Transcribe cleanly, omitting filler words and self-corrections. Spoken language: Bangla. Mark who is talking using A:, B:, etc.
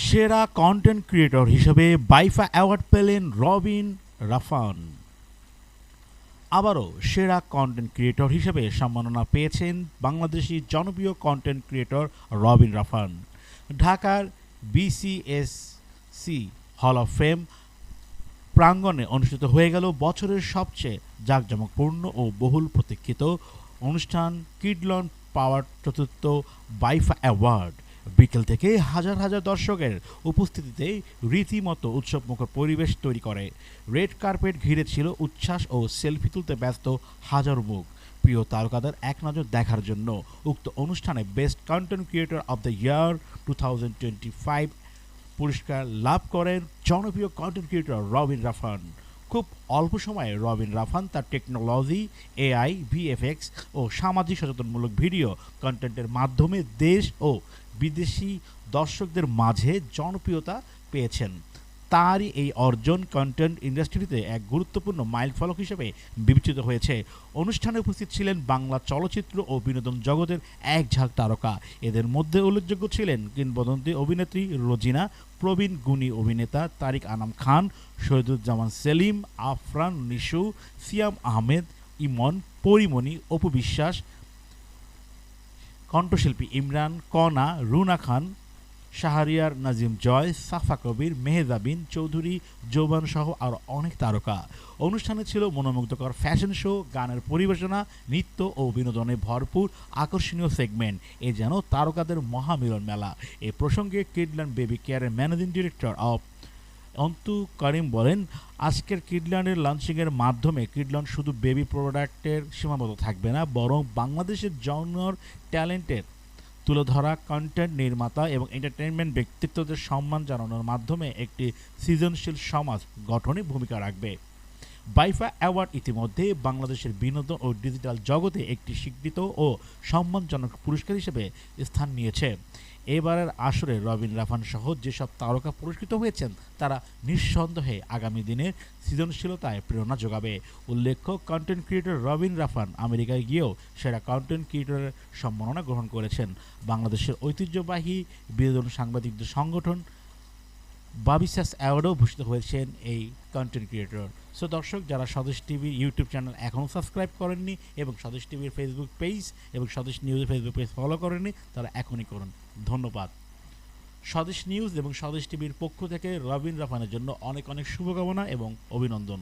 A: সেরা কন্টেন্ট ক্রিয়েটর হিসেবে বাইফা অ্যাওয়ার্ড পেলেন রবিন রাফান। আবারও সেরা কন্টেন্ট ক্রিয়েটর হিসেবে সম্মাননা পেয়েছেন বাংলাদেশি জনপ্রিয় কন্টেন্ট ক্রিয়েটর রবিন রাফান। ঢাকার বিসিএসসি হল অফ ফেম প্রাঙ্গণে অনুষ্ঠিত হয়ে গেল বছরের সবচেয়ে জাঁকজমকপূর্ণ ও বহুল প্রতীক্ষিত অনুষ্ঠান কিডলন পাওয়ার চতুর্থ বাইফা অ্যাওয়ার্ড। বিকেল থেকে হাজার হাজার দর্শকের উপস্থিতিতে রীতিমতো উৎসবমুখর পরিবেশ তৈরি করে। রেড কার্পেট ঘিরে ছিল উচ্ছ্বাস ও সেলফি তুলতে ব্যস্ত হাজার মুখ প্রিয় তারকাদের এক নজর দেখার জন্য। উক্ত অনুষ্ঠানে best content creator of the year 2025 পুরস্কার লাভ করেন জনপ্রিয় কন্টেন্ট ক্রিয়েটর রবিন রাফান। খুব অল্প সময়ে রবিন রাফান তার টেকনোলজি, এআই, ভিএফএক্স ও সামাজিক সচেতনমূলক ভিডিও কন্টেন্টের মাধ্যমে দেশ ও বিদেশি দর্শকদের মাঝে জনপ্রিয়তা পেয়েছেন। তারই এই অর্জন কন্টেন্ট ইন্ডাস্ট্রিতে এক গুরুত্বপূর্ণ মাইলফলক হিসেবে বিবেচিত হয়েছে। অনুষ্ঠানে উপস্থিত ছিলেন বাংলা চলচ্চিত্র ও বিনোদন জগতের এক ঝাঁক তারকা। এদের মধ্যে উল্লেখযোগ্য ছিলেন কিংবদন্তি অভিনেত্রী রোজিনা, প্রবীণ গুণী অভিনেতা তারিক আনাম খান, শহীদুজ্জামান সেলিম, আফরান নিশু, সিয়াম আহমেদ, ইমন, পরিমণি, অপু বিশ্বাস, কণ্ঠশিল্পী ইমরান, কনা, রুনা খান, শাহরিয়ার নাজিম জয়, সাফা কবির, মেহজাবিন চৌধুরী, যৌবান সহ আরও অনেক তারকা। অনুষ্ঠানে ছিল মনোমুগ্ধকর ফ্যাশন শো, গানের পরিবেশনা, নৃত্য ও বিনোদনে ভরপুর আকর্ষণীয় সেগমেন্ট। এ যেন তারকাদের মহামিলন মেলা। এ প্রসঙ্গে কিডল্যান্ড বেবি কেয়ারের ম্যানেজিং ডিরেক্টর অব অন্তু করিম বলেন, আজকের কিডল্যান্ডের লঞ্চিংয়ের মাধ্যমে কিডল্যান্ড শুধু বেবি প্রোডাক্টের সীমাবদ্ধ থাকবে না, বরং বাংলাদেশের জুনিয়র ট্যালেন্টের তুলে ধরা কন্টেন্ট নির্মাতা এবং এন্টারটেইনমেন্ট ব্যক্তিত্বদের সম্মান জানানোর মাধ্যমে একটি সৃজনশীল সমাজ গঠনে ভূমিকা রাখবে। বাইফা অ্যাওয়ার্ড ইতিমধ্যে বাংলাদেশের বিনোদন ও ডিজিটাল জগতে একটি স্বীকৃত ও সম্মানজনক পুরস্কার হিসেবে স্থান নিয়েছে। এবারের আসরে রবিন রাফান সহ যেসব তারকা পুরস্কৃত হয়েছেন তারা নিঃসন্দেহে আগামী দিনের সৃজনশীলতায় প্রেরণা যোগাবে। উল্লেখ্য, কন্টেন্ট ক্রিয়েটর রবিন রাফান আমেরিকায় গিয়েও সেরা কন্টেন্ট ক্রিয়েটরের সম্মাননা গ্রহণ করেছেন। বাংলাদেশের ঐতিহ্যবাহী বিনোদন সাংবাদিকদের সংগঠন বাবিসাস অ্যাওয়ার্ডেও ভূষিত হয়েছেন এই কন্টেন্ট ক্রিয়েটর। সো দর্শক, যারা স্বদেশ টিভির ইউটিউব চ্যানেল এখনও সাবস্ক্রাইব করেননি এবং স্বদেশ টিভির ফেসবুক পেজ এবং স্বদেশ নিউজের ফেসবুক পেজ ফলো করেননি, তারা এখনই করুন। ধন্যবাদ। স্বদেশ নিউজ এবং স্বদেশ টিভির পক্ষ থেকে রবিন রাফানের জন্য অনেক অনেক শুভকামনা এবং অভিনন্দন।